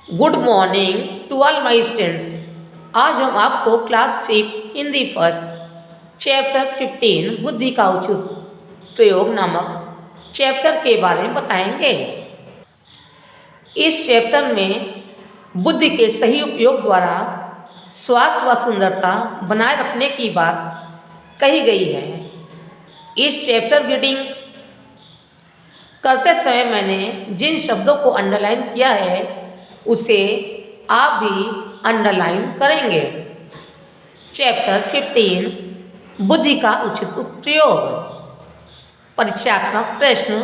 Good morning to all my students. आज हम आपको क्लास 6 हिंदी फर्स्ट चैप्टर 15 बुद्धि का उचित प्रयोग नामक चैप्टर के बारे में बताएंगे। इस चैप्टर में बुद्धि के सही उपयोग द्वारा स्वास्थ्य व सुंदरता बनाए रखने की बात कही गई है। इस चैप्टर रीडिंग करते समय मैंने जिन शब्दों को अंडरलाइन किया है उसे आप भी अंडरलाइन करेंगे। चैप्टर 15 बुद्धि का उचित उपयोग। परीक्षात्मक प्रश्न।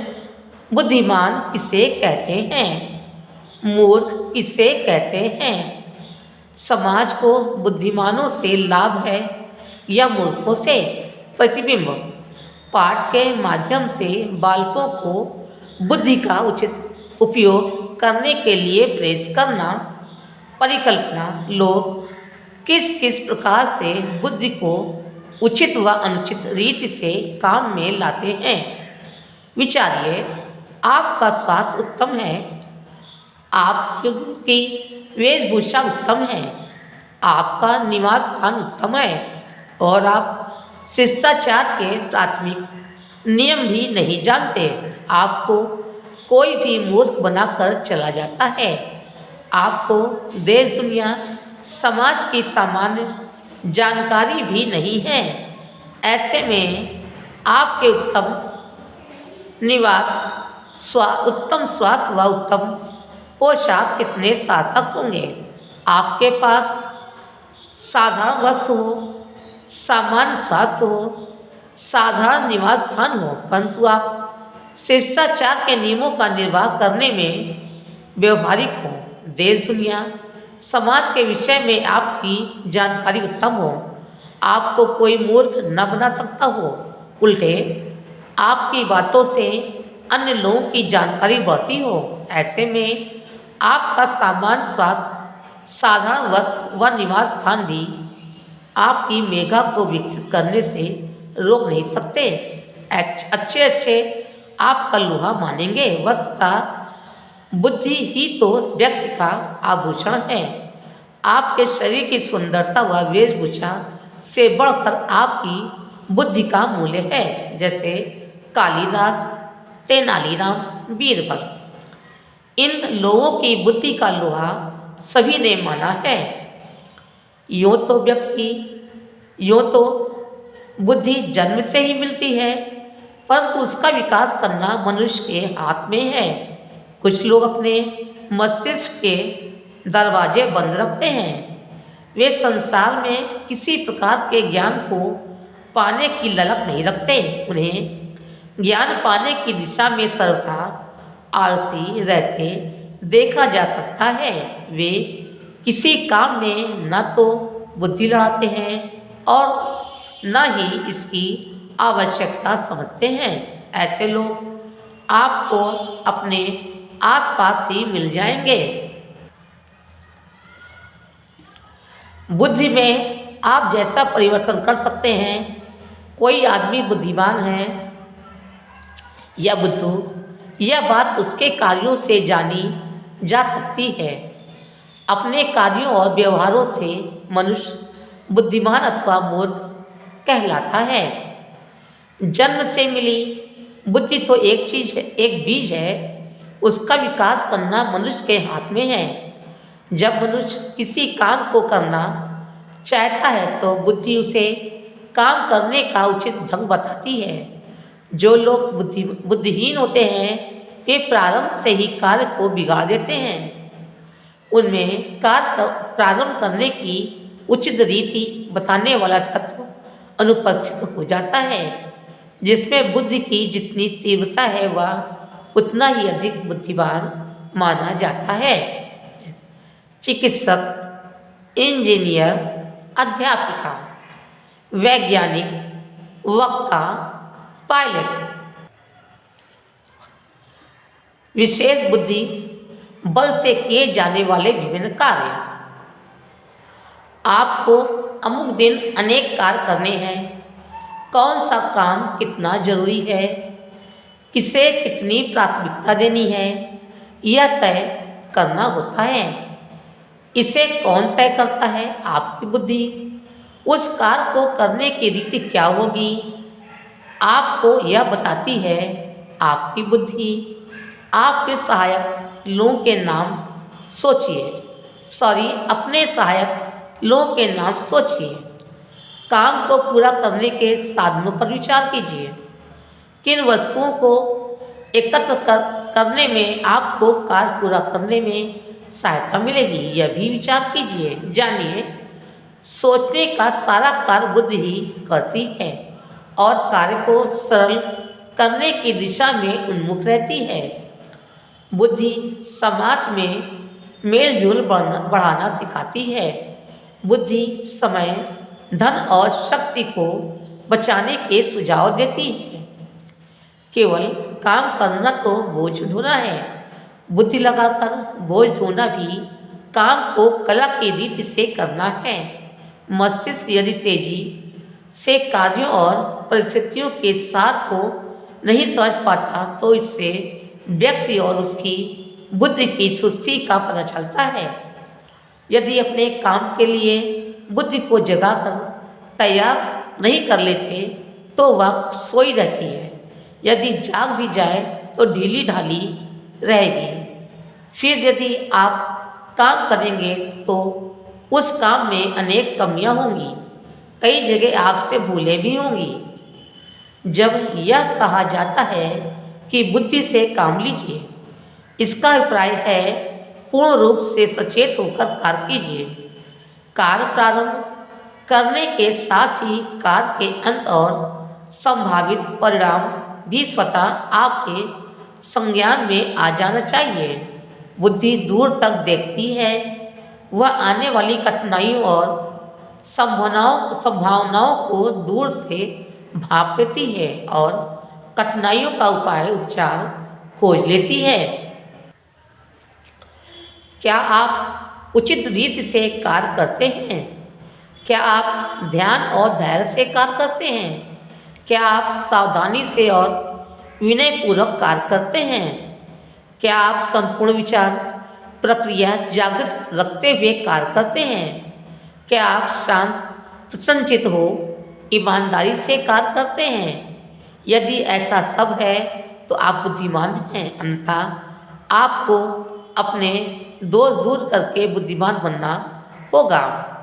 बुद्धिमान किसे कहते हैं? मूर्ख किसे कहते हैं? समाज को बुद्धिमानों से लाभ है या मूर्खों से? प्रतिबिंब। पाठ के माध्यम से बालकों को बुद्धि का उचित उपयोग करने के लिए प्रेरित करना। परिकल्पना। लोग किस किस प्रकार से बुद्धि को उचित व अनुचित रीति से काम में लाते हैं? विचारिए। आपका स्वास्थ्य उत्तम है, आपकी वेशभूषा उत्तम है, आपका निवास स्थान उत्तम है और आप शिष्टाचार के प्राथमिक नियम भी नहीं जानते। आपको कोई भी मूर्ख बनाकर चला जाता है। आपको देश दुनिया समाज की सामान्य जानकारी भी नहीं है। ऐसे में आपके उत्तम निवास, उत्तम स्वास्थ्य व उत्तम पोशाक कितने सार्थक होंगे? आपके पास साधारण वस्त्र हो, सामान्य स्वास्थ्य हो, साधारण निवास स्थान हो, परंतु आप शिष्टाचार के नियमों का निर्वाह करने में व्यवहारिक हो, देश दुनिया समाज के विषय में आपकी जानकारी उत्तम हो, आपको कोई मूर्ख न बना सकता हो। उल्टे आपकी बातों से अन्य लोगों की जानकारी बढ़ती हो। ऐसे में आपका सामान्य स्वास्थ्य, साधारण वस्त्र व निवास स्थान भी आपकी मेधा को विकसित करने से रोक नहीं सकते। अच्छे आपका लोहा मानेंगे। वस्तुतः बुद्धि ही तो व्यक्ति का आभूषण है। आपके शरीर की सुंदरता व वेशभूषा से बढ़कर आपकी बुद्धि का मूल्य है। जैसे कालिदास, तेनालीराम, बीरबल, इन लोगों की बुद्धि का लोहा सभी ने माना है। यूँ तो बुद्धि जन्म से ही मिलती है, परंतु उसका विकास करना मनुष्य के हाथ में है। कुछ लोग अपने मस्तिष्क के दरवाजे बंद रखते हैं। वे संसार में किसी प्रकार के ज्ञान को पाने की ललक नहीं रखते। उन्हें ज्ञान पाने की दिशा में सर्वथा आलसी रहते देखा जा सकता है। वे किसी काम में न तो बुद्धि लड़ाते हैं और न ही इसकी आवश्यकता समझते हैं। ऐसे लोग आपको अपने आसपास ही मिल जाएंगे। बुद्धि में आप जैसा परिवर्तन कर सकते हैं। कोई आदमी बुद्धिमान है या बुद्धू, यह बात उसके कार्यों से जानी जा सकती है। अपने कार्यों और व्यवहारों से मनुष्य बुद्धिमान अथवा मूर्ख कहलाता है। जन्म से मिली बुद्धि तो एक चीज है, एक बीज है। उसका विकास करना मनुष्य के हाथ में है। जब मनुष्य किसी काम को करना चाहता है तो बुद्धि उसे काम करने का उचित ढंग बताती है। जो लोग बुद्धिहीन होते हैं वे प्रारंभ से ही कार्य को बिगाड़ देते हैं। उनमें कार्य प्रारंभ करने की उचित रीति बताने वाला तत्व अनुपस्थित हो जाता है। जिसमें बुद्धि की जितनी तीव्रता है वह उतना ही अधिक बुद्धिमान माना जाता है। चिकित्सक, इंजीनियर, अध्यापिका, वैज्ञानिक, वक्ता, पायलट। विशेष बुद्धि बल से किए जाने वाले विभिन्न कार्य। आपको अमुक दिन अनेक कार्य करने हैं। कौन सा काम कितना जरूरी है, किसे कितनी प्राथमिकता देनी है, यह तय करना होता है। इसे कौन तय करता है? आपकी बुद्धि। उस कार्य को करने की रीति क्या होगी, आपको यह बताती है आपकी बुद्धि। आपके सहायक लोगों के नाम सोचिए, अपने सहायक लोगों के नाम सोचिए। काम को पूरा करने के साधनों पर विचार कीजिए। किन वस्तुओं को एकत्र करने में आपको कार्य पूरा करने में सहायता मिलेगी, यह भी विचार कीजिए। जानिए, सोचने का सारा कार्य बुद्धि ही करती है और कार्य को सरल करने की दिशा में उन्मुख रहती है। बुद्धि समाज में मेल जोल बढ़ाना सिखाती है। बुद्धि समय, धन और शक्ति को बचाने के सुझाव देती है। केवल काम करना तो बोझ ढोना है, बुद्धि लगाकर बोझ ढोना भी काम को कला की रीति से करना है। मस्तिष्क यदि तेजी से कार्यों और परिस्थितियों के सार को नहीं समझ पाता तो इससे व्यक्ति और उसकी बुद्धि की सुस्ती का पता चलता है। यदि अपने काम के लिए बुद्धि को जगाकर तैयार नहीं कर लेते तो वह सोई रहती है। यदि जाग भी जाए तो ढीली ढाली रहेगी। फिर यदि आप काम करेंगे तो उस काम में अनेक कमियां होंगी, कई जगह आपसे भूलें भी होंगी। जब यह कहा जाता है कि बुद्धि से काम लीजिए, इसका अभिप्राय है पूर्ण रूप से सचेत होकर कार्य कीजिए। कार्य प्रारंभ करने के साथ ही कार्य के अंत और संभावित परिणाम भी स्वतः आपके संज्ञान में आ जाना चाहिए। बुद्धि दूर तक देखती है, वह आने वाली कठिनाइयों और संभावनाओं को दूर से भाप लेती है और कठिनाइयों का उपचार खोज लेती है। क्या आप उचित रीति से कार्य करते हैं? क्या आप ध्यान और धैर्य से कार्य करते हैं? क्या आप सावधानी से और विनयपूर्वक कार्य करते हैं? क्या आप संपूर्ण विचार प्रक्रिया जागृत रखते हुए कार्य करते हैं? क्या आप शांत प्रसन्नचित्त हो ईमानदारी से कार्य करते हैं? यदि ऐसा सब है तो आप बुद्धिमान हैं, अन्यथा आपको अपने दोष दूर करके बुद्धिमान बनना होगा।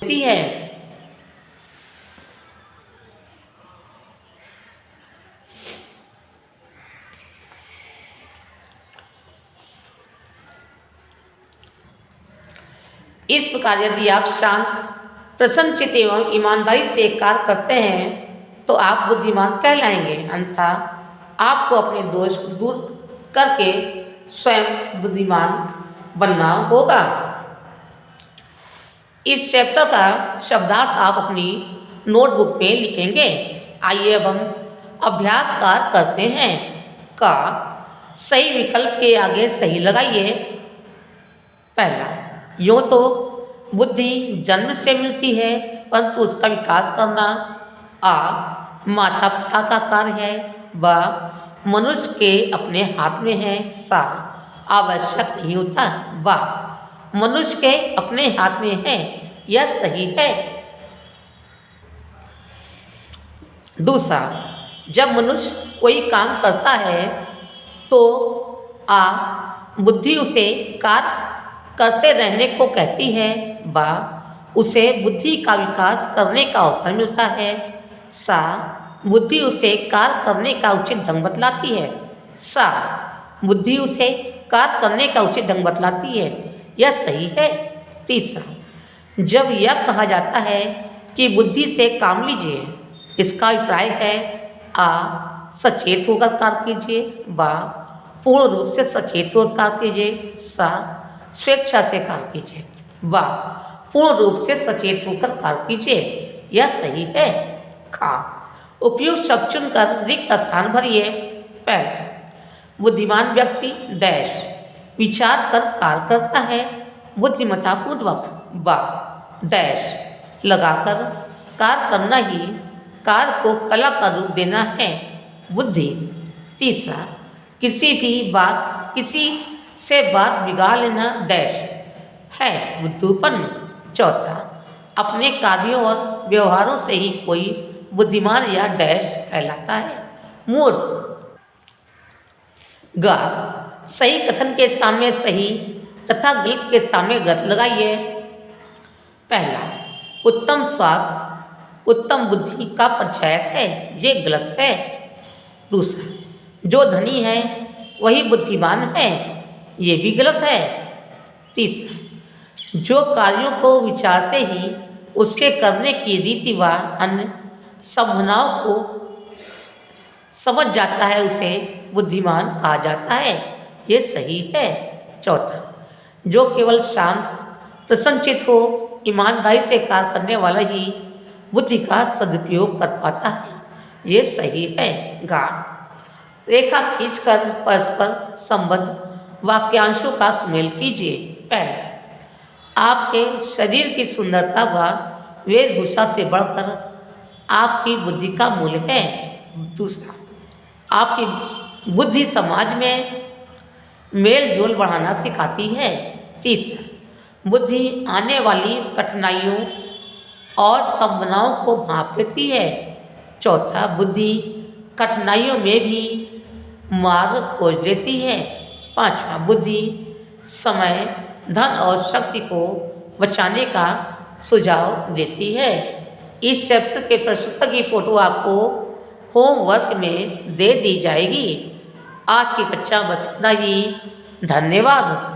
है इस प्रकार यदि आप शांत प्रसन्नचित्त एवं ईमानदारी से कार्य करते हैं तो आप बुद्धिमान कहलाएंगे, अन्यथा आपको अपने दोष दूर करके स्वयं बुद्धिमान बनना होगा। इस चैप्टर का शब्दार्थ आप अपनी नोटबुक में लिखेंगे। आइए अब हम अभ्यास कार्य करते हैं। का सही विकल्प के आगे सही लगाइए। पहला, यूँ तो बुद्धि जन्म से मिलती है परंतु उसका विकास करना माता पिता का कार्य है, व मनुष्य के अपने हाथ में है, आवश्यक नहीं होता, मनुष्य के अपने हाथ में है, यह सही है। दूसरा, जब मनुष्य कोई काम करता है तो बुद्धि उसे कार्य करते रहने को कहती है, उसे बुद्धि का विकास करने का अवसर मिलता है, बुद्धि उसे कार्य करने का उचित ढंग बतलाती है, बुद्धि उसे कार्य करने का उचित ढंग बतलाती है, यह सही है। तीसरा, जब यह कहा जाता है कि बुद्धि से काम लीजिए इसका अभिप्राय है आ सचेत होकर कार्य कीजिए, बा पूर्ण रूप से सचेत होकर कार्य कीजिए, सा स्वेच्छा से कार्य कीजिए, वा पूर्ण रूप से सचेत होकर कार्य कीजिए। यह सही है। खा उपयुक्त शब्द चुनकर रिक्त स्थान भरिए। पहला, बुद्धिमान व्यक्ति डैश विचार कर कार्य करता है बुद्धिमत्तापूर्वक, बा डैश लगाकर कार्य करना ही कार्य को कला का रूप देना है बुद्धि। तीसरा, किसी से बात बिगाड़ लेना डैश है बुद्धिपन। चौथा, अपने कार्यों और व्यवहारों से ही कोई बुद्धिमान या डैश कहलाता है मूर्ख। गा सही कथन के सामने सही तथा गलत के सामने गलत लगाइए। पहला, उत्तम स्वास्थ्य उत्तम बुद्धि का परिचायक है, ये गलत है। दूसरा, जो धनी है वही बुद्धिमान है, ये भी गलत है। तीसरा, जो कार्यों को विचारते ही उसके करने की रीति व अन्य संभावनाओं को समझ जाता है उसे बुद्धिमान कहा जाता है, ये सही है। चौथा, जो केवल शांत प्रसन्नचित हो ईमानदारी से कार्य करने वाला ही बुद्धि का सदुपयोग कर पाता है, ये सही है। गा रेखा खींचकर परस्पर संबद्ध वाक्यांशों का सुमेल कीजिए। पहला, आपके शरीर की सुंदरता व वेशभूषा से बढ़कर आपकी बुद्धि का मूल्य है। दूसरा, आपकी बुद्धि समाज में मेल जोल बढ़ाना सिखाती है। तीसरा, बुद्धि आने वाली कठिनाइयों और संभावनाओं को भांप लेती है। चौथा, बुद्धि कठिनाइयों में भी मार्ग खोज लेती है। पांचवा, बुद्धि समय धन और शक्ति को बचाने का सुझाव देती है। इस चैप्टर के प्रश्नोत्तर की फ़ोटो आपको होमवर्क में दे दी जाएगी। आज की कक्षा बस इतना ही। धन्यवाद।